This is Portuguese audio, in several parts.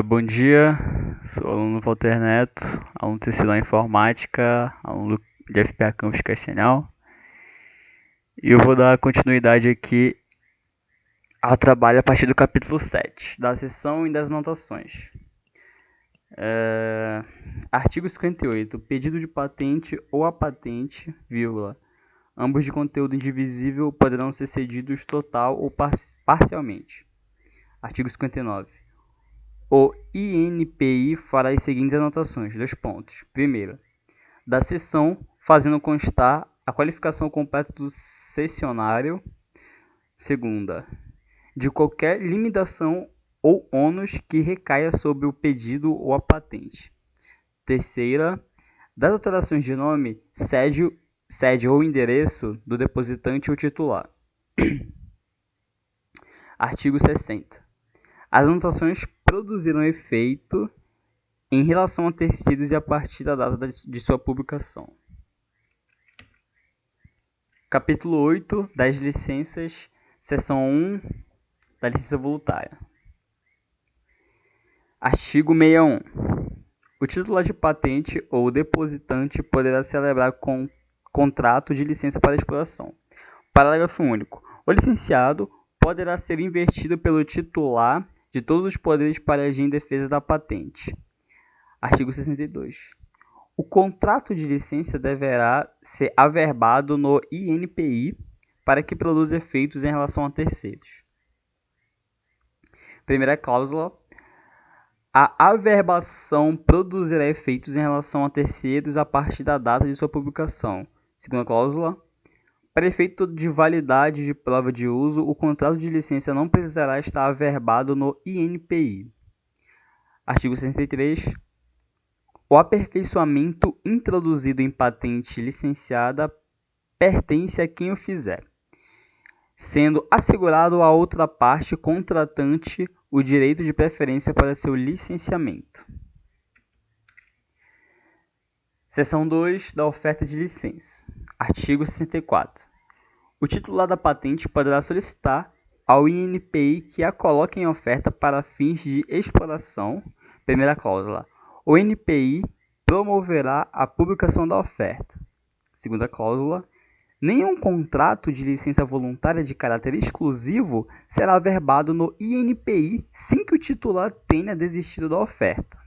Bom dia, sou o aluno Walter Neto, aluno TCU em Informática, aluno de FPA Campus Castanhal. E eu vou dar continuidade aqui ao trabalho a partir do capítulo 7, da seção e das anotações. Artigo 58. Pedido de patente ou a patente, vírgula, ambos de conteúdo indivisível poderão ser cedidos total ou parcialmente. Artigo 59. O INPI fará as seguintes anotações: dois pontos. Primeiro, da seção, fazendo constar a qualificação completa do cessionário. Segunda, de qualquer limitação ou ônus que recaia sobre o pedido ou a patente. Terceira, das alterações de nome, sede ou endereço do depositante ou titular. Artigo 60. As anotações produzirão efeito em relação a terceiros e a partir da data de sua publicação. Capítulo 8 das licenças, seção 1 da licença voluntária. Artigo 61. O titular de patente ou depositante poderá celebrar contrato de licença para exploração. Parágrafo único. O licenciado poderá ser investido pelo titular de todos os poderes para agir em defesa da patente. Artigo 62. O contrato de licença deverá ser averbado no INPI para que produza efeitos em relação a terceiros. Primeira cláusula. A averbação produzirá efeitos em relação a terceiros a partir da data de sua publicação. Segunda cláusula. Para efeito de validade de prova de uso, o contrato de licença não precisará estar averbado no INPI. Artigo 63. O aperfeiçoamento introduzido em patente licenciada pertence a quem o fizer, sendo assegurado à outra parte contratante o direito de preferência para seu licenciamento. Seção 2 da oferta de licença. Artigo 64. O titular da patente poderá solicitar ao INPI que a coloque em oferta para fins de exploração. Primeira cláusula. O INPI promoverá a publicação da oferta. Segunda cláusula. Nenhum contrato de licença voluntária de caráter exclusivo será averbado no INPI sem que o titular tenha desistido da oferta.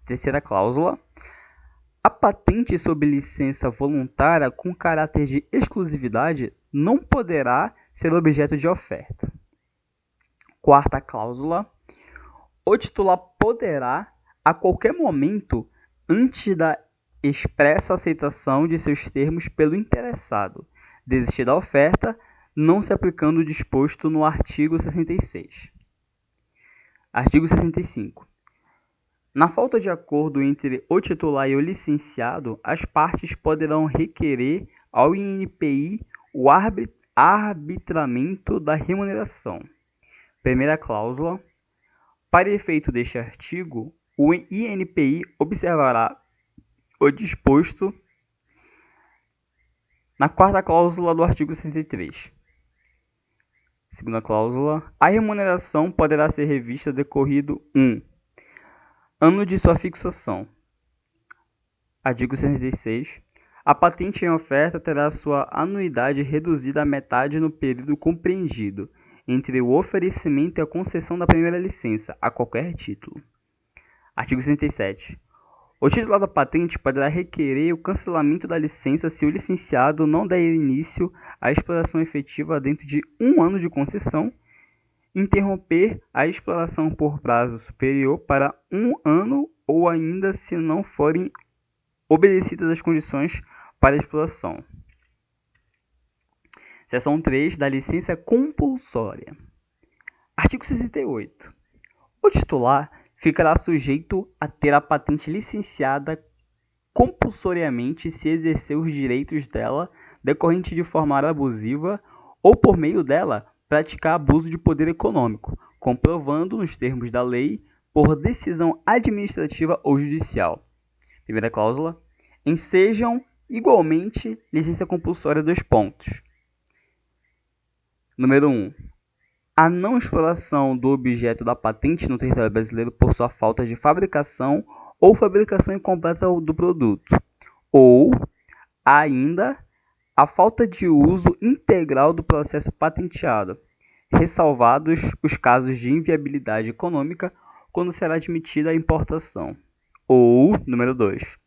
Terceira cláusula. A patente sob licença voluntária com caráter de exclusividade não poderá ser objeto de oferta. Quarta cláusula. O titular poderá, a qualquer momento, antes da expressa aceitação de seus termos pelo interessado, desistir da oferta, não se aplicando o disposto no artigo 66. Artigo 65. Na falta de acordo entre o titular e o licenciado, as partes poderão requerer ao INPI o arbitramento da remuneração. Primeira cláusula. Para efeito deste artigo, o INPI observará o disposto na quarta cláusula do artigo 63. Segunda cláusula. A remuneração poderá ser revista decorrido 1. Ano de sua fixação. Artigo 66. A patente em oferta terá sua anuidade reduzida à metade no período compreendido entre o oferecimento e a concessão da primeira licença, a qualquer título. Artigo 67. O titular da patente poderá requerer o cancelamento da licença se o licenciado não der início à exploração efetiva dentro de 1 ano de concessão, interromper a exploração por prazo superior para 1 ano ou ainda se não forem obedecidas as condições para a exploração. Seção 3 da licença compulsória. Artigo 68. O titular ficará sujeito a ter a patente licenciada compulsoriamente se exercer os direitos dela decorrente de forma abusiva ou por meio dela praticar abuso de poder econômico, comprovando nos termos da lei por decisão administrativa ou judicial. Primeira cláusula. Ensejam igualmente licença compulsória 2 pontos. Número 1. a não exploração do objeto da patente no território brasileiro por sua falta de fabricação ou fabricação incompleta do produto, ou ainda a falta de uso integral do processo patenteado, ressalvados os casos de inviabilidade econômica quando será admitida a importação. Ou, número 2,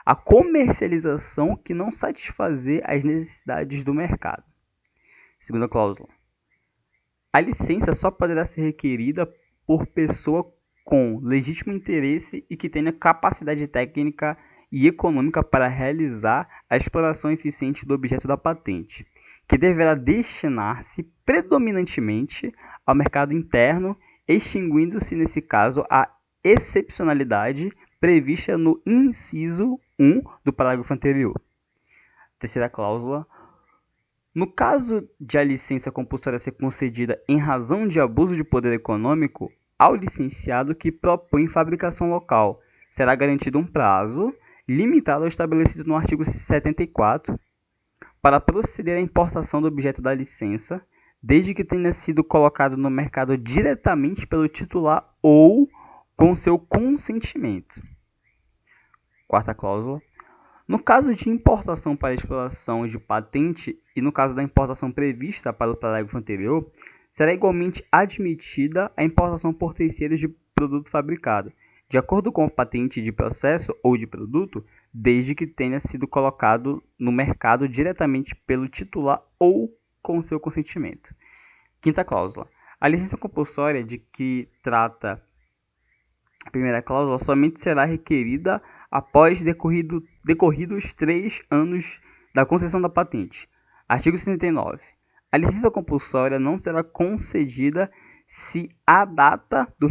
a comercialização que não satisfazer as necessidades do mercado. Segunda cláusula. A licença só poderá ser requerida por pessoa com legítimo interesse e que tenha capacidade técnica e econômica para realizar a exploração eficiente do objeto da patente, que deverá destinar-se predominantemente ao mercado interno, extinguindo-se nesse caso a excepcionalidade prevista no inciso 1 do parágrafo anterior. Terceira cláusula. No caso de a licença compulsória ser concedida em razão de abuso de poder econômico, ao licenciado que propõe fabricação local, será garantido um prazo limitado ao estabelecido no artigo 74 para proceder à importação do objeto da licença, desde que tenha sido colocado no mercado diretamente pelo titular ou com seu consentimento. Quarta cláusula. No caso de importação para exploração de patente e no caso da importação prevista para o parágrafo anterior, será igualmente admitida a importação por terceiros de produto fabricado, de acordo com a patente de processo ou de produto, desde que tenha sido colocado no mercado diretamente pelo titular ou com seu consentimento. Quinta cláusula. A licença compulsória de que trata a primeira cláusula somente será requerida após decorridos 3 anos da concessão da patente. Artigo 69. A licença compulsória não será concedida se a data do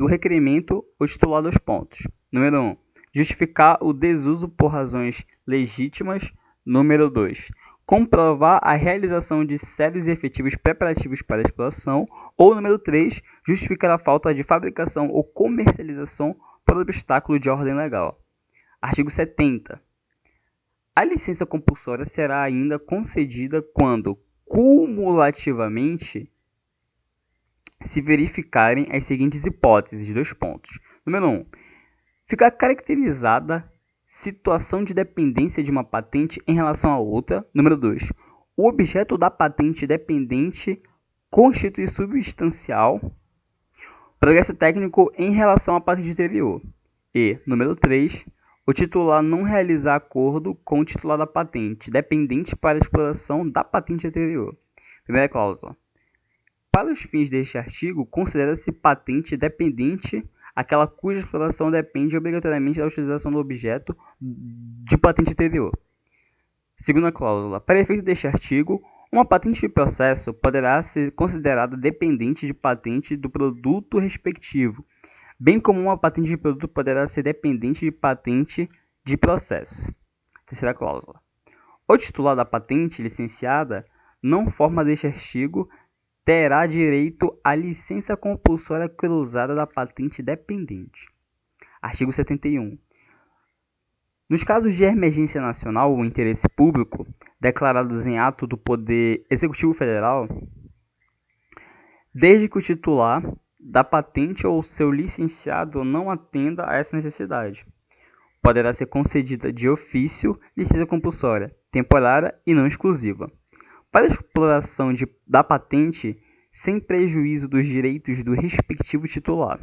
requerimento o titular dos pontos. Número 1. Justificar o desuso por razões legítimas. Número 2. Comprovar a realização de sérios e efetivos preparativos para a exploração. Ou, número 3. Justificar a falta de fabricação ou comercialização por obstáculo de ordem legal. Artigo 70. A licença compulsória será ainda concedida quando, cumulativamente, se verificarem as seguintes hipóteses, 2 pontos. Número 1. Ficar caracterizada situação de dependência de uma patente em relação a outra. Número 2. O objeto da patente dependente constitui substancial progresso técnico em relação à patente anterior. E, número 3, o titular não realizar acordo com o titular da patente, dependente para a exploração da patente anterior. Primeira cláusula. Para os fins deste artigo, considera-se patente dependente aquela cuja exploração depende obrigatoriamente da utilização do objeto de patente anterior. Segunda cláusula. Para efeito deste artigo, uma patente de processo poderá ser considerada dependente de patente do produto respectivo, bem como uma patente de produto poderá ser dependente de patente de processo. Terceira cláusula. O titular da patente licenciada, não forma deste artigo, terá direito à licença compulsória cruzada da patente dependente. Artigo 71. Nos casos de emergência nacional ou interesse público, declarados em ato do Poder Executivo Federal, desde que o titular da patente ou seu licenciado não atenda a essa necessidade, poderá ser concedida de ofício licença compulsória, temporária e não exclusiva, para a exploração da patente sem prejuízo dos direitos do respectivo titular.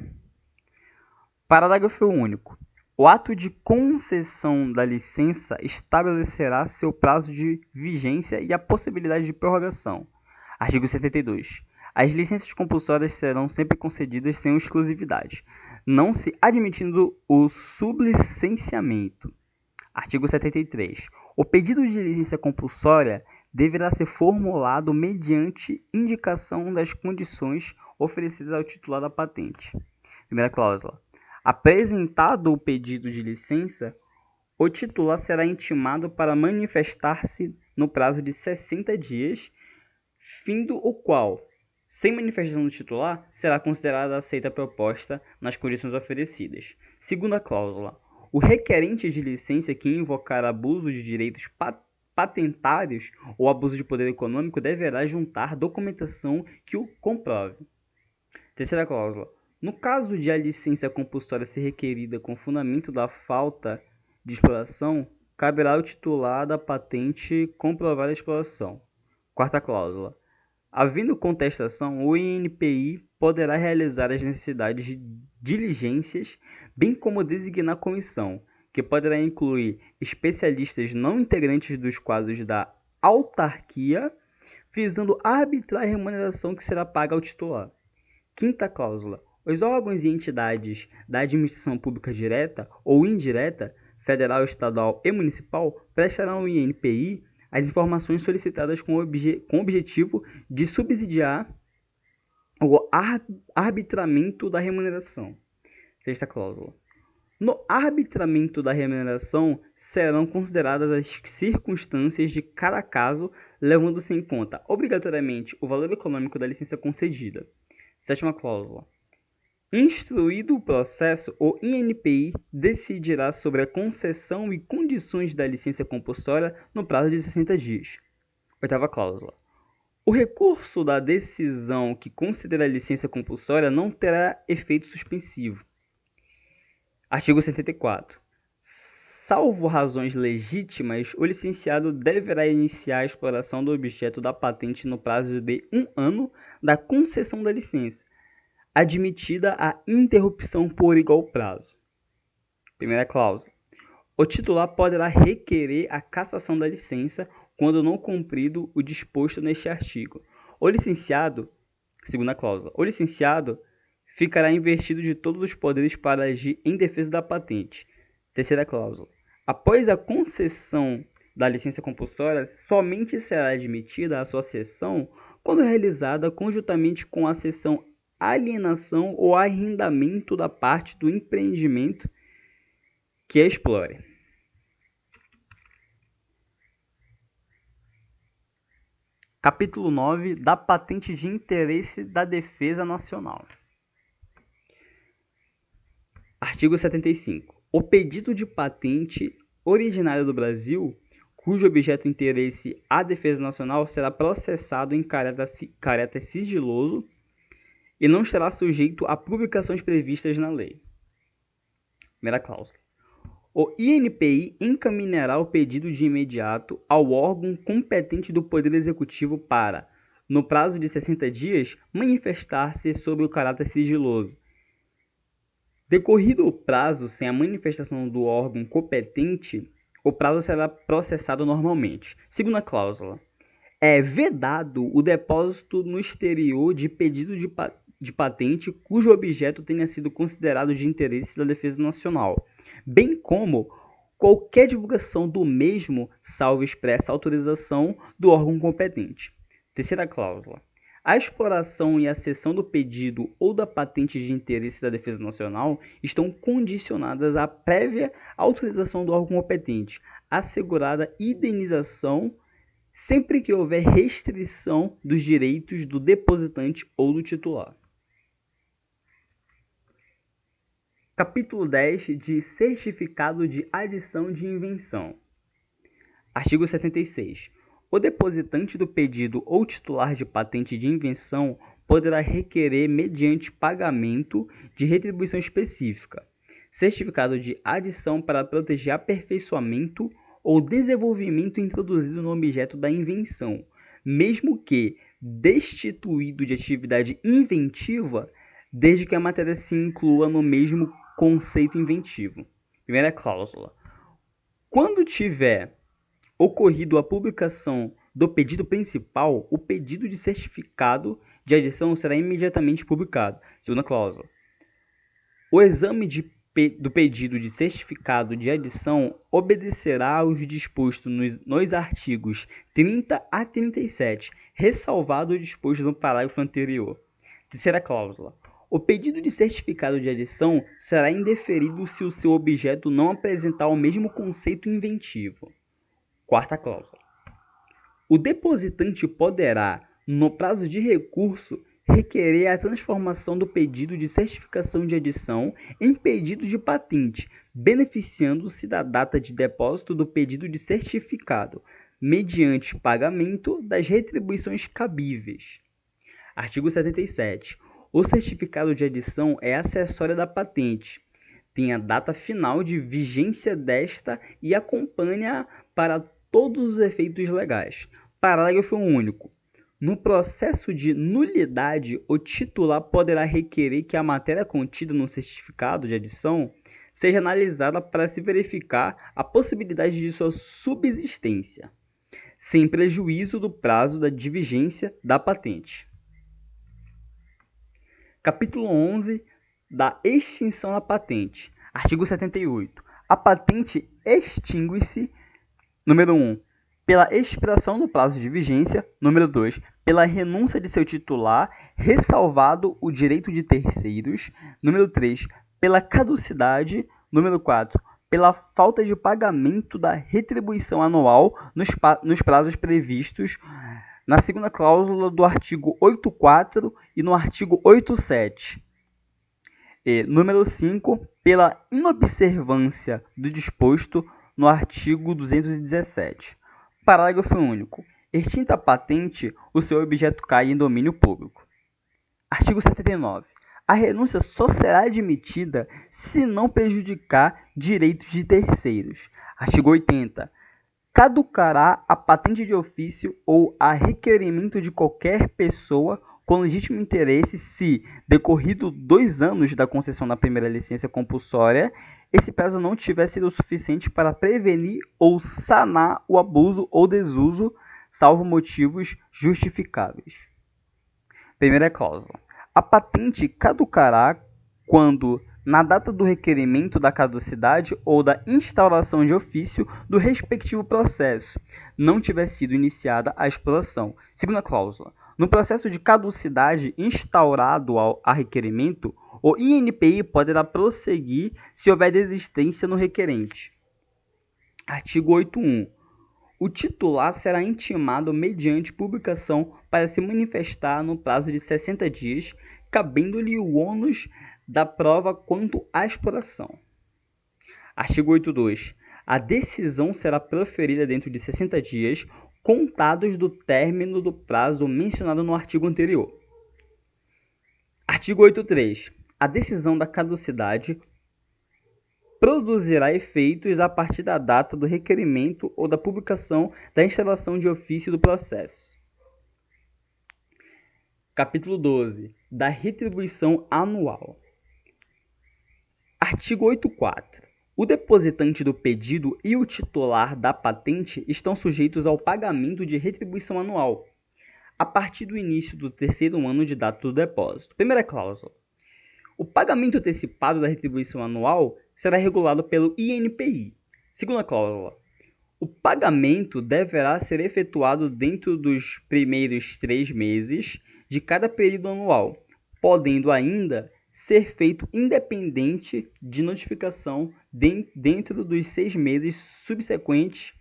Parágrafo único. O ato de concessão da licença estabelecerá seu prazo de vigência e a possibilidade de prorrogação. Artigo 72. As licenças compulsórias serão sempre concedidas sem exclusividade, não se admitindo o sublicenciamento. Artigo 73. O pedido de licença compulsória deverá ser formulado mediante indicação das condições oferecidas ao titular da patente. Primeira cláusula. Apresentado o pedido de licença, o titular será intimado para manifestar-se no prazo de 60 dias, findo o qual, sem manifestação do titular, será considerada aceita a proposta nas condições oferecidas. Segunda cláusula. O requerente de licença que invocar abuso de direitos patentários ou abuso de poder econômico, deverá juntar documentação que o comprove. Terceira cláusula. No caso de a licença compulsória ser requerida com fundamento da falta de exploração, caberá ao titular da patente comprovar a exploração. Quarta cláusula. Havendo contestação, o INPI poderá realizar as necessidades de diligências, bem como designar comissão, que poderá incluir especialistas não integrantes dos quadros da autarquia, visando arbitrar a remuneração que será paga ao titular. Quinta cláusula. Os órgãos e entidades da administração pública direta ou indireta, federal, estadual e municipal, prestarão ao INPI as informações solicitadas com o objetivo de subsidiar o arbitramento da remuneração. Sexta cláusula. No arbitramento da remuneração serão consideradas as circunstâncias de cada caso, levando-se em conta, obrigatoriamente, o valor econômico da licença concedida. Sétima cláusula. Instruído o processo, o INPI decidirá sobre a concessão e condições da licença compulsória no prazo de 60 dias. Oitava cláusula. O recurso da decisão que considera a licença compulsória não terá efeito suspensivo. Artigo 74. Salvo razões legítimas, o licenciado deverá iniciar a exploração do objeto da patente no prazo de 1 ano da concessão da licença, admitida a interrupção por igual prazo. Primeira cláusula. O titular poderá requerer a cassação da licença quando não cumprido o disposto neste artigo. O licenciado, segunda cláusula, o licenciado ficará investido de todos os poderes para agir em defesa da patente. Terceira cláusula. Após a concessão da licença compulsória, somente será admitida a sua cessão quando realizada conjuntamente com a cessão, alienação ou arrendamento da parte do empreendimento que a explore. Capítulo 9 da patente de interesse da defesa nacional. Artigo 75. O pedido de patente originária do Brasil, cujo objeto interesse a defesa nacional, será processado em caráter sigiloso e não estará sujeito a publicações previstas na lei. Primeira cláusula. O INPI encaminhará o pedido de imediato ao órgão competente do Poder Executivo para, no prazo de 60 dias, manifestar-se sobre o caráter sigiloso. Decorrido o prazo sem a manifestação do órgão competente, o prazo será processado normalmente. Segunda cláusula. É vedado o depósito no exterior de pedido de patente cujo objeto tenha sido considerado de interesse da defesa nacional, bem como qualquer divulgação do mesmo, salvo expressa autorização do órgão competente. Terceira cláusula. A exploração e a cessão do pedido ou da patente de interesse da defesa nacional estão condicionadas à prévia autorização do órgão competente, assegurada indenização sempre que houver restrição dos direitos do depositante ou do titular. Capítulo 10 de Certificado de Adição de Invenção. Artigo 76. O depositante do pedido ou titular de patente de invenção poderá requerer, mediante pagamento de retribuição específica, certificado de adição para proteger aperfeiçoamento ou desenvolvimento introduzido no objeto da invenção, mesmo que destituído de atividade inventiva, desde que a matéria se inclua no mesmo conceito inventivo. Primeira cláusula. Quando tiver ocorrido a publicação do pedido principal, o pedido de certificado de adição será imediatamente publicado. Segunda cláusula. O exame do pedido de certificado de adição obedecerá aos dispostos nos artigos 30 a 37, ressalvado o disposto no parágrafo anterior. Terceira cláusula. O pedido de certificado de adição será indeferido se o seu objeto não apresentar o mesmo conceito inventivo. Quarta cláusula. O depositante poderá, no prazo de recurso, requerer a transformação do pedido de certificação de adição em pedido de patente, beneficiando-se da data de depósito do pedido de certificado, mediante pagamento das retribuições cabíveis. Artigo 77. O certificado de adição é acessória da patente, tem a data final de vigência desta e acompanha para todos os efeitos legais. Parágrafo único. No processo de nulidade, o titular poderá requerer que a matéria contida no certificado de adição seja analisada para se verificar a possibilidade de sua subsistência, sem prejuízo do prazo de vigência da patente. Capítulo 11 da extinção da patente. Artigo 78. A patente extingue-se, número 1, pela expiração do prazo de vigência, número 2, pela renúncia de seu titular, ressalvado o direito de terceiros, número 3, pela caducidade, número 4, pela falta de pagamento da retribuição anual nos prazos previstos na segunda cláusula do artigo 84 e no artigo 87. E, número 5, pela inobservância do disposto no artigo 217. Parágrafo único. Extinta a patente, o seu objeto cai em domínio público. Artigo 79. A renúncia só será admitida se não prejudicar direitos de terceiros. Artigo 80. Caducará a patente de ofício ou a requerimento de qualquer pessoa com legítimo interesse se, decorrido 2 anos da concessão da primeira licença compulsória, esse prazo não tiver sido suficiente para prevenir ou sanar o abuso ou desuso, salvo motivos justificáveis. Primeira cláusula. A patente caducará quando, na data do requerimento da caducidade ou da instauração de ofício do respectivo processo, não tiver sido iniciada a exploração. Segunda cláusula. No processo de caducidade instaurado a requerimento, o INPI poderá prosseguir se houver desistência no requerente. Artigo 81. O titular será intimado mediante publicação para se manifestar no prazo de 60 dias, cabendo-lhe o ônus da prova quanto à exploração. Artigo 82. A decisão será proferida dentro de 60 dias, contados do término do prazo mencionado no artigo anterior. Artigo 83. A decisão da caducidade produzirá efeitos a partir da data do requerimento ou da publicação da instalação de ofício do processo. Capítulo 12. Da retribuição anual. Artigo 84. O depositante do pedido e o titular da patente estão sujeitos ao pagamento de retribuição anual, a partir do início do 3º ano de data do depósito. Primeira cláusula. O pagamento antecipado da retribuição anual será regulado pelo INPI. Segunda cláusula. O pagamento deverá ser efetuado dentro dos primeiros 3 meses de cada período anual, podendo ainda ser feito independente de notificação dentro dos 6 meses subsequentes,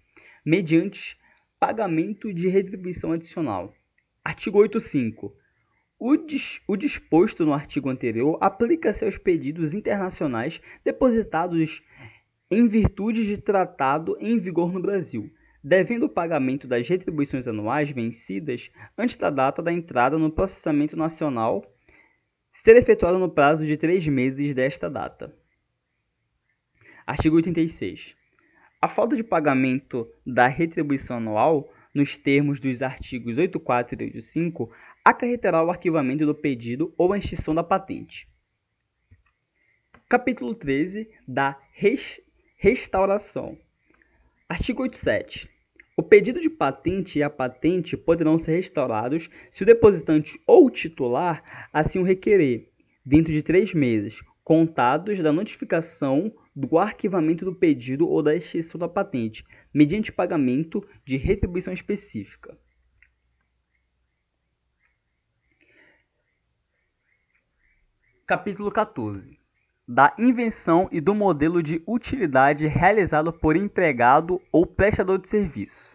mediante pagamento de retribuição adicional. Artigo 85. O disposto no artigo anterior aplica-se aos pedidos internacionais depositados em virtude de tratado em vigor no Brasil, devendo o pagamento das retribuições anuais vencidas antes da data da entrada no processamento nacional ser efetuado no prazo de 3 meses desta data. Artigo 86. A falta de pagamento da retribuição anual, nos termos dos artigos 84 e 85, acarretará o arquivamento do pedido ou a extinção da patente. Capítulo 13 da restauração. Artigo 87. O pedido de patente e a patente poderão ser restaurados se o depositante ou o titular assim o requerer, dentro de 3 meses, contados da notificação do arquivamento do pedido ou da extinção da patente, mediante pagamento de retribuição específica. Capítulo 14. Da invenção e do modelo de utilidade realizado por empregado ou prestador de serviço.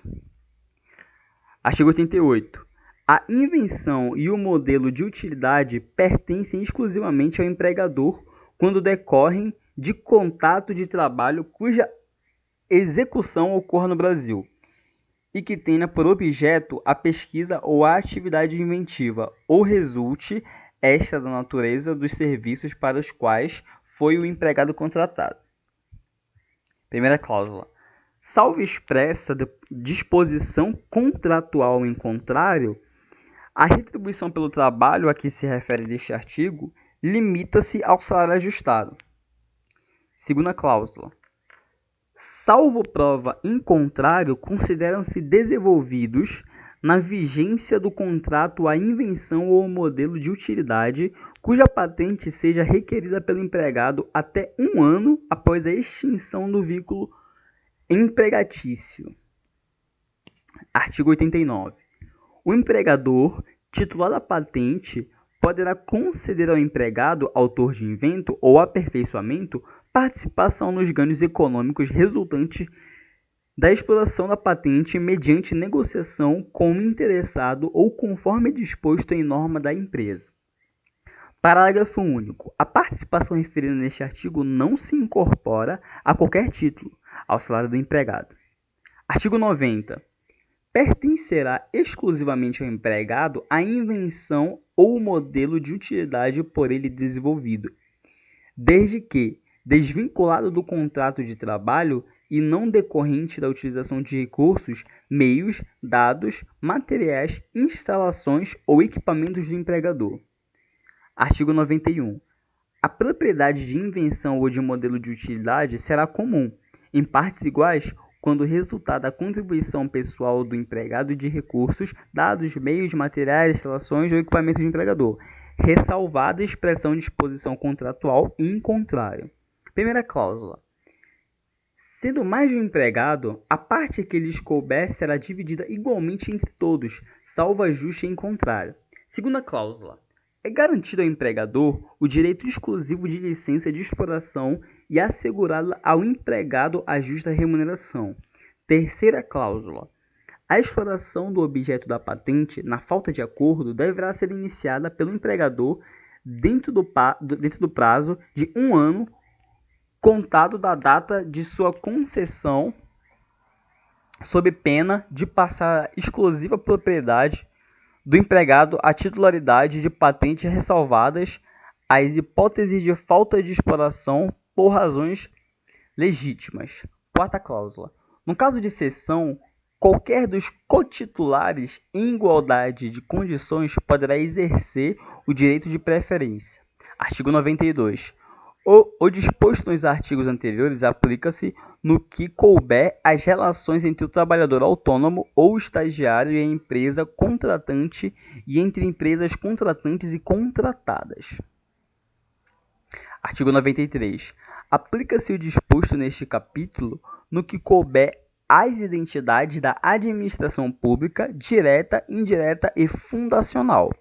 Artigo 88. A invenção e o modelo de utilidade pertencem exclusivamente ao empregador quando decorrem de contrato de trabalho cuja execução ocorra no Brasil e que tenha por objeto a pesquisa ou a atividade inventiva, ou resulte esta da natureza dos serviços para os quais foi o empregado contratado. Primeira cláusula. Salvo expressa disposição contratual em contrário, a retribuição pelo trabalho a que se refere este artigo limita-se ao salário ajustado. Segunda cláusula. Salvo prova em contrário, consideram-se desenvolvidos na vigência do contrato a invenção ou modelo de utilidade cuja patente seja requerida pelo empregado até 1 ano após a extinção do vínculo empregatício. Artigo 89. O empregador, titular da patente, poderá conceder ao empregado, autor de invento ou aperfeiçoamento, participação nos ganhos econômicos resultantes da exploração da patente mediante negociação com o interessado ou conforme disposto em norma da empresa. Parágrafo único. A participação referida neste artigo não se incorpora a qualquer título ao salário do empregado. Artigo 90. Pertencerá exclusivamente ao empregado a invenção ou modelo de utilidade por ele desenvolvido, desde que desvinculado do contrato de trabalho e não decorrente da utilização de recursos, meios, dados, materiais, instalações ou equipamentos do empregador. Artigo 91. A propriedade de invenção ou de modelo de utilidade será comum, em partes iguais, quando resultar da contribuição pessoal do empregado de recursos, dados, meios, materiais, instalações ou equipamentos do empregador, ressalvada a expressão de disposição contratual em contrário. Primeira cláusula. Sendo mais de um empregado, a parte que lhes couber será dividida igualmente entre todos, salvo ajuste em contrário. Segunda cláusula. É garantido ao empregador o direito exclusivo de licença de exploração e assegurado ao empregado a justa remuneração. Terceira cláusula. A exploração do objeto da patente, na falta de acordo, deverá ser iniciada pelo empregador dentro do prazo de 1 ano, contado da data de sua concessão, sob pena de passar a exclusiva propriedade do empregado a titularidade de patente ressalvadas as hipóteses de falta de exploração por razões legítimas. Quarta cláusula. No caso de cessão, qualquer dos cotitulares em igualdade de condições poderá exercer o direito de preferência. Artigo 92. O disposto nos artigos anteriores aplica-se no que couber às relações entre o trabalhador autônomo ou estagiário e a empresa contratante e entre empresas contratantes e contratadas. Artigo 93. Aplica-se o disposto neste capítulo no que couber às identidades da administração pública, direta, indireta e fundacional,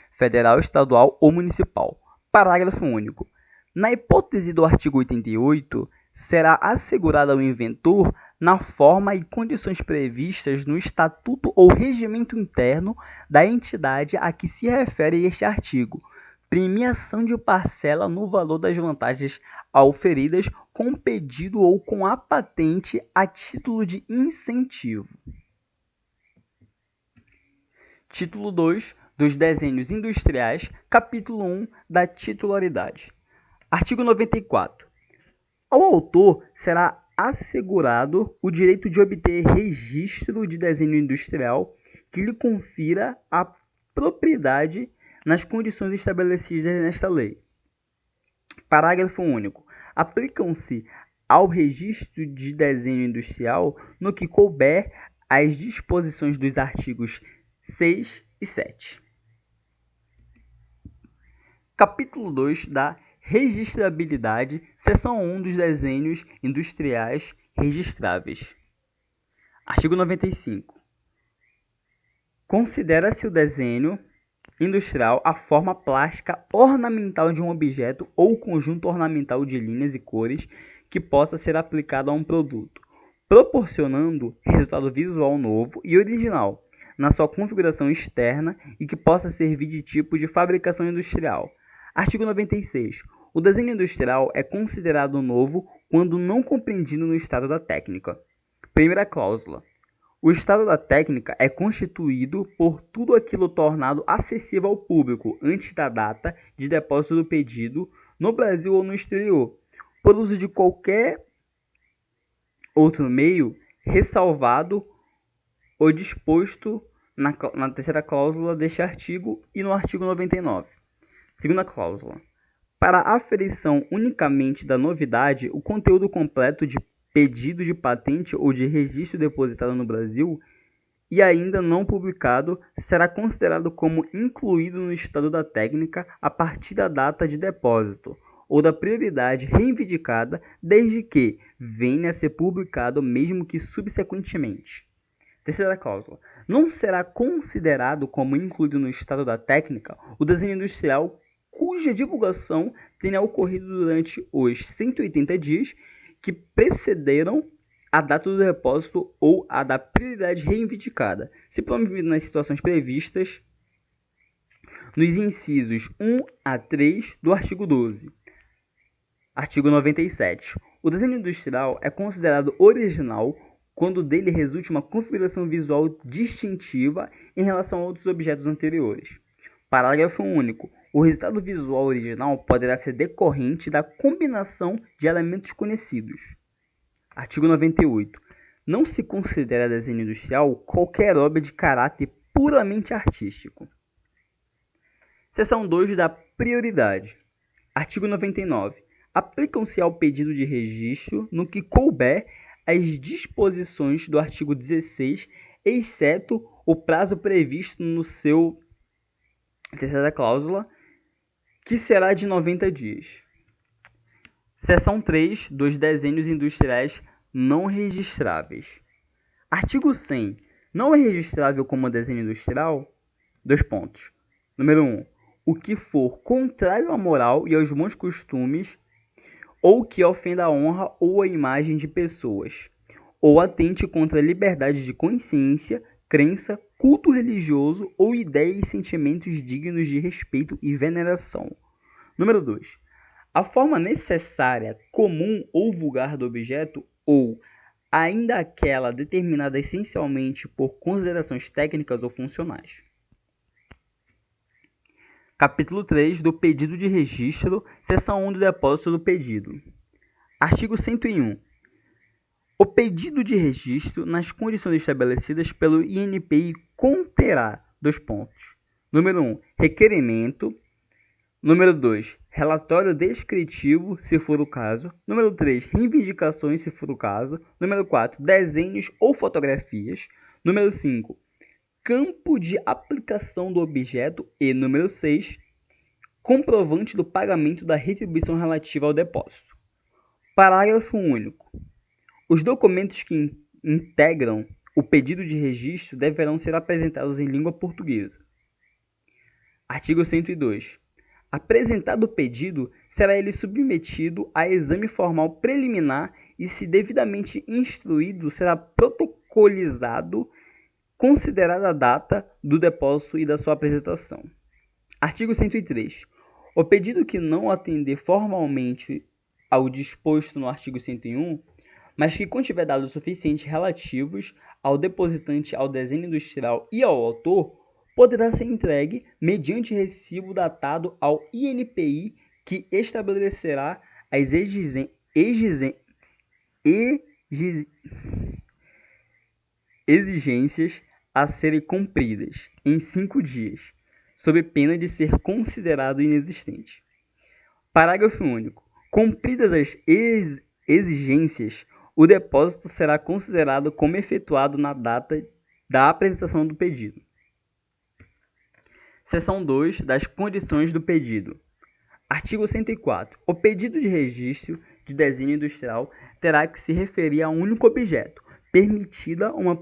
federal, estadual ou municipal. Parágrafo único. Na hipótese do artigo 88, será assegurado ao inventor, na forma e condições previstas no estatuto ou regimento interno da entidade a que se refere este artigo, premiação de parcela no valor das vantagens auferidas com pedido ou com a patente a título de incentivo. Título 2 dos Desenhos Industriais, capítulo 1 da titularidade. Artigo 94. Ao autor será assegurado o direito de obter registro de desenho industrial que lhe confira a propriedade nas condições estabelecidas nesta lei. Parágrafo único. Aplicam-se ao registro de desenho industrial no que couber as disposições dos artigos 6 e 7. Capítulo 2 da registrabilidade, seção 1 dos desenhos industriais registráveis. Artigo 95. Considera-se o desenho industrial a forma plástica ornamental de um objeto ou conjunto ornamental de linhas e cores que possa ser aplicado a um produto, proporcionando resultado visual novo e original na sua configuração externa e que possa servir de tipo de fabricação industrial. Artigo 96. O desenho industrial é considerado novo quando não compreendido no estado da técnica. Primeira cláusula. O estado da técnica é constituído por tudo aquilo tornado acessível ao público antes da data de depósito do pedido no Brasil ou no exterior, por uso de qualquer outro meio, ressalvado o disposto na terceira cláusula deste artigo e no artigo 99. Segunda cláusula. Para a aferição unicamente da novidade, o conteúdo completo de pedido de patente ou de registro depositado no Brasil e ainda não publicado será considerado como incluído no estado da técnica a partir da data de depósito ou da prioridade reivindicada, desde que venha a ser publicado mesmo que subsequentemente. Terceira cláusula. Não será considerado como incluído no estado da técnica o desenho industrial cuja divulgação tenha ocorrido durante os 180 dias que precederam a data do depósito ou a da prioridade reivindicada, se promovido nas situações previstas nos incisos 1 a 3 do artigo 12. Artigo 97. O desenho industrial é considerado original quando dele resulte uma configuração visual distintiva em relação a outros objetos anteriores. Parágrafo único. O resultado visual original poderá ser decorrente da combinação de elementos conhecidos. Artigo 98. Não se considera desenho industrial qualquer obra de caráter puramente artístico. Seção 2 da prioridade. Artigo 99. Aplicam-se ao pedido de registro no que couber as disposições do artigo 16, exceto o prazo previsto no seu terceira cláusula, que será de 90 dias. Seção 3 dos desenhos industriais não registráveis. Artigo 100. Não é registrável como desenho industrial? Dois pontos. Número 1. O que for contrário à moral e aos bons costumes, ou que ofenda a honra ou a imagem de pessoas, ou atente contra a liberdade de consciência, crença, culto religioso ou ideias e sentimentos dignos de respeito e veneração. Número 2. A forma necessária, comum ou vulgar do objeto, ou ainda aquela determinada essencialmente por considerações técnicas ou funcionais. Capítulo 3 do pedido de registro, seção 1 do depósito do pedido. Artigo 101. O pedido de registro, nas condições estabelecidas pelo INPI, conterá dois pontos. Número 1, requerimento. Número 2, relatório descritivo, se for o caso. Número 3, reivindicações, se for o caso. Número 4, desenhos ou fotografias. Número 5, campo de aplicação do objeto. E número 6, comprovante do pagamento da retribuição relativa ao depósito. Parágrafo único. Os documentos que integram o pedido de registro deverão ser apresentados em língua portuguesa. Artigo 102. Apresentado o pedido, será ele submetido a exame formal preliminar e, se devidamente instruído, será protocolizado, considerada a data do depósito e da sua apresentação. Artigo 103. O pedido que não atender formalmente ao disposto no artigo 101, mas que contiver dados suficientes relativos ao depositante, ao desenho industrial e ao autor, poderá ser entregue mediante recibo datado ao INPI, que estabelecerá as exigências a serem cumpridas em 5 dias, sob pena de ser considerado inexistente. Parágrafo único. Cumpridas as exigências, o depósito será considerado como efetuado na data da apresentação do pedido. Seção 2 das condições do pedido. Artigo 104. O pedido de registro de desenho industrial terá que se referir a um único objeto, permitida uma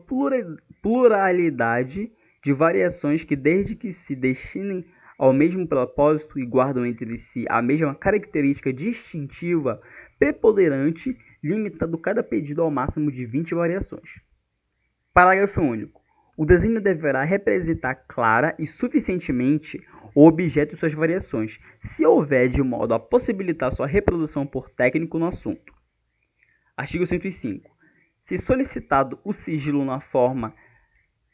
pluralidade de variações que, desde que se destinem ao mesmo propósito e guardam entre si a mesma característica distintiva preponderante, limitando cada pedido ao máximo de 20 variações. Parágrafo único. O desenho deverá representar clara e suficientemente o objeto e suas variações, se houver de modo a possibilitar sua reprodução por técnico no assunto. Artigo 105. Se solicitado o sigilo na forma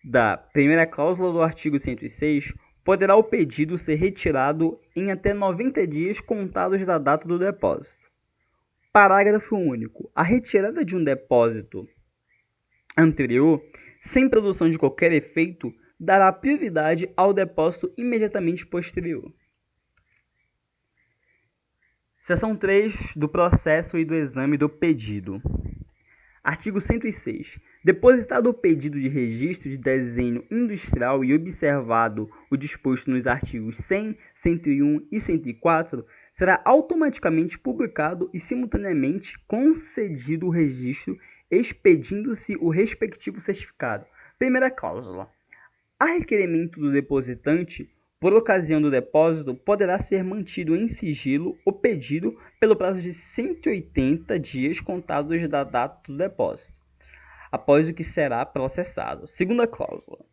da primeira cláusula do artigo 106, poderá o pedido ser retirado em até 90 dias contados da data do depósito. Parágrafo único. A retirada de um depósito anterior, sem produção de qualquer efeito, dará prioridade ao depósito imediatamente posterior. Seção 3 do processo e do exame do pedido. Artigo 106. Depositado o pedido de registro de desenho industrial e observado o disposto nos artigos 100, 101 e 104, será automaticamente publicado e simultaneamente concedido o registro, expedindo-se o respectivo certificado. Primeira cláusula. A requerimento do depositante, por ocasião do depósito, poderá ser mantido em sigilo o pedido pelo prazo de 180 dias contados da data do depósito, após o que será processado. Segunda cláusula.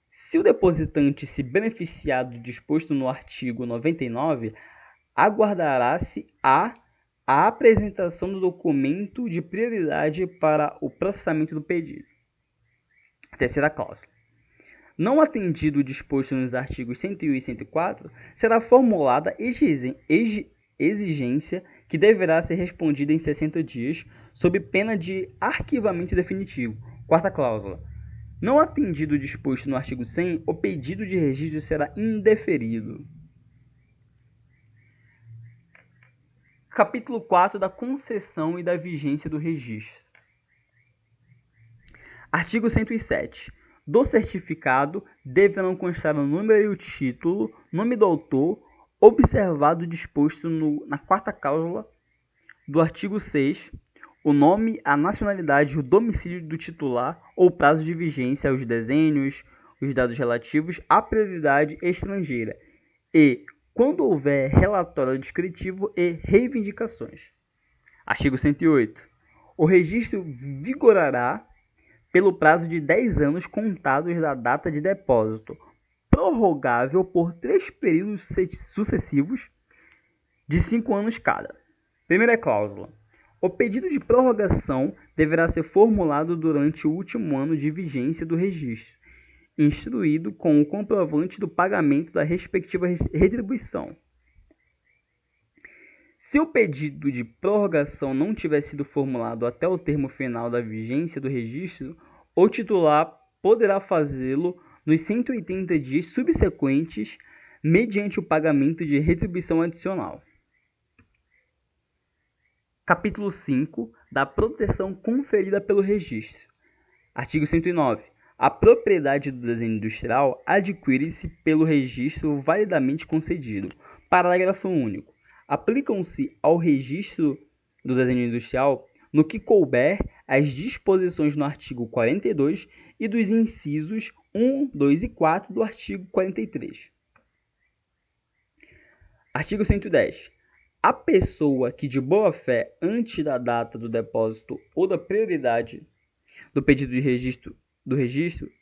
Se o depositante se beneficiar do disposto no artigo 99, aguardará-se a apresentação do documento de prioridade para o processamento do pedido. Terceira cláusula. Não atendido o disposto nos artigos 101 e 104, será formulada exigência que deverá ser respondida em 60 dias, sob pena de arquivamento definitivo. Quarta cláusula. Não atendido o disposto no artigo 100, o pedido de registro será indeferido. Capítulo 4 da concessão e da vigência do registro. Artigo 107. Do certificado deverão constar o número e o título, nome do autor, observado o disposto na quarta cláusula do artigo 6, o nome, a nacionalidade e o domicílio do titular ou prazo de vigência aos desenhos, os dados relativos à prioridade estrangeira e, quando houver relatório descritivo e reivindicações. Artigo 108. O registro vigorará pelo prazo de 10 anos contados da data de depósito, prorrogável por 3 períodos sucessivos de 5 anos cada. Primeira cláusula. O pedido de prorrogação deverá ser formulado durante o último ano de vigência do registro, instruído com o comprovante do pagamento da respectiva retribuição. Se o pedido de prorrogação não tiver sido formulado até o termo final da vigência do registro, o titular poderá fazê-lo nos 180 dias subsequentes, mediante o pagamento de retribuição adicional. Capítulo 5 da proteção conferida pelo registro. Artigo 109. A propriedade do desenho industrial adquire-se pelo registro validamente concedido. Parágrafo único. Aplicam-se ao registro do desenho industrial, no que couber, as disposições no artigo 42 e dos incisos 1, 2 e 4 do artigo 43. Artigo 110. A pessoa que de boa fé, antes da data do depósito ou da prioridade do pedido de registro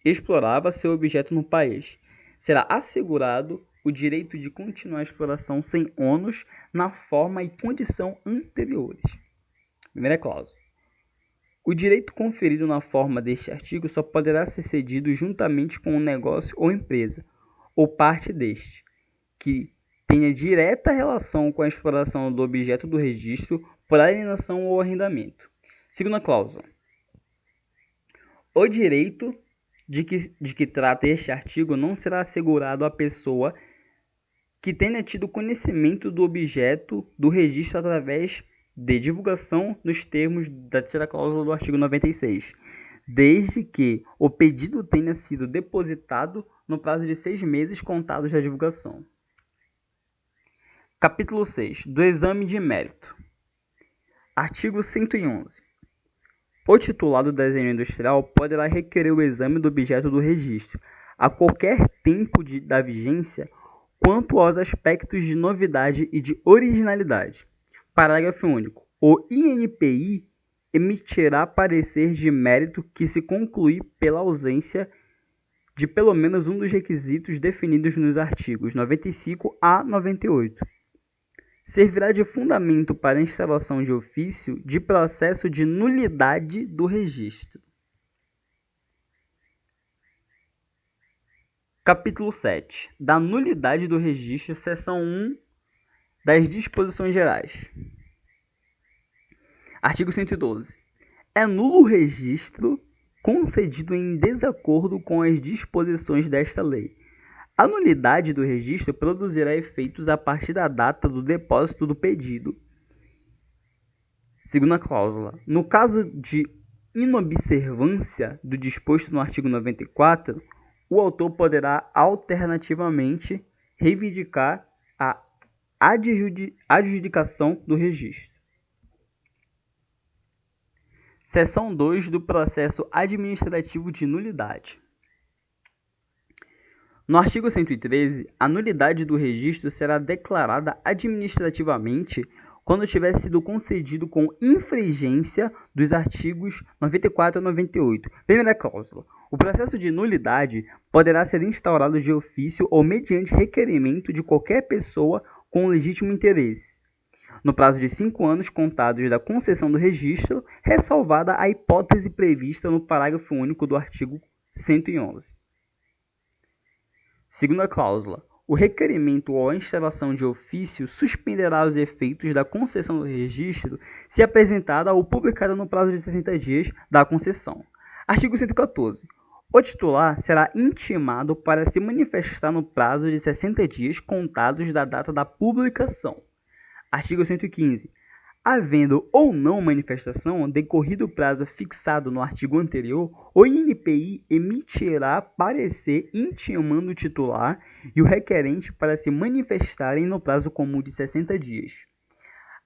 explorava seu objeto no país, será assegurado o direito de continuar a exploração sem ônus na forma e condição anteriores. Primeira cláusula. O direito conferido na forma deste artigo só poderá ser cedido juntamente com o negócio ou empresa, ou parte deste, que tenha direta relação com a exploração do objeto do registro por alienação ou arrendamento. Segunda cláusula. O direito de que trata este artigo não será assegurado à pessoa que tenha tido conhecimento do objeto do registro através de divulgação nos termos da terceira cláusula do artigo 96, desde que o pedido tenha sido depositado no prazo de 6 meses contados da divulgação. Capítulo 6 do exame de mérito. Artigo 111. O titular do desenho industrial poderá requerer o exame do objeto do registro a qualquer tempo da vigência quanto aos aspectos de novidade e de originalidade. Parágrafo único. O INPI emitirá parecer de mérito que se concluir pela ausência de pelo menos um dos requisitos definidos nos artigos 95 a 98. servirá de fundamento para a instalação de ofício de processo de nulidade do registro. Capítulo 7. Da nulidade do registro, seção 1 das disposições gerais. Artigo 112. É nulo o registro concedido em desacordo com as disposições desta lei. A nulidade do registro produzirá efeitos a partir da data do depósito do pedido. Segunda cláusula. No caso de inobservância do disposto no artigo 94, o autor poderá alternativamente reivindicar a adjudicação do registro. Seção 2 do processo administrativo de nulidade. No artigo 113, a nulidade do registro será declarada administrativamente quando tiver sido concedido com infringência dos artigos 94 a 98. Primeira cláusula. O processo de nulidade poderá ser instaurado de ofício ou mediante requerimento de qualquer pessoa com legítimo interesse, no prazo de 5 anos contados da concessão do registro, ressalvada a hipótese prevista no parágrafo único do artigo 111. Segunda cláusula. O requerimento ou a instalação de ofício suspenderá os efeitos da concessão do registro se apresentada ou publicada no prazo de 60 dias da concessão. Artigo 114. O titular será intimado para se manifestar no prazo de 60 dias contados da data da publicação. Artigo 115. Havendo ou não manifestação, decorrido o prazo fixado no artigo anterior, o INPI emitirá parecer intimando o titular e o requerente para se manifestarem no prazo comum de 60 dias.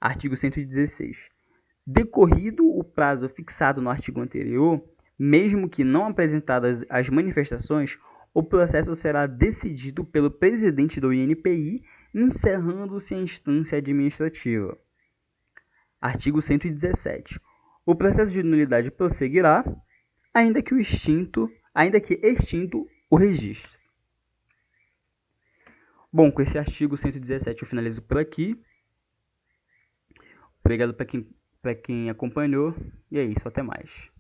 Artigo 116. Decorrido o prazo fixado no artigo anterior, mesmo que não apresentadas as manifestações, o processo será decidido pelo presidente do INPI, encerrando-se a instância administrativa. Artigo 117. O processo de nulidade prosseguirá, ainda que extinto o registro. Bom, com esse artigo 117 eu finalizo por aqui. Obrigado para quem acompanhou. E é isso, até mais.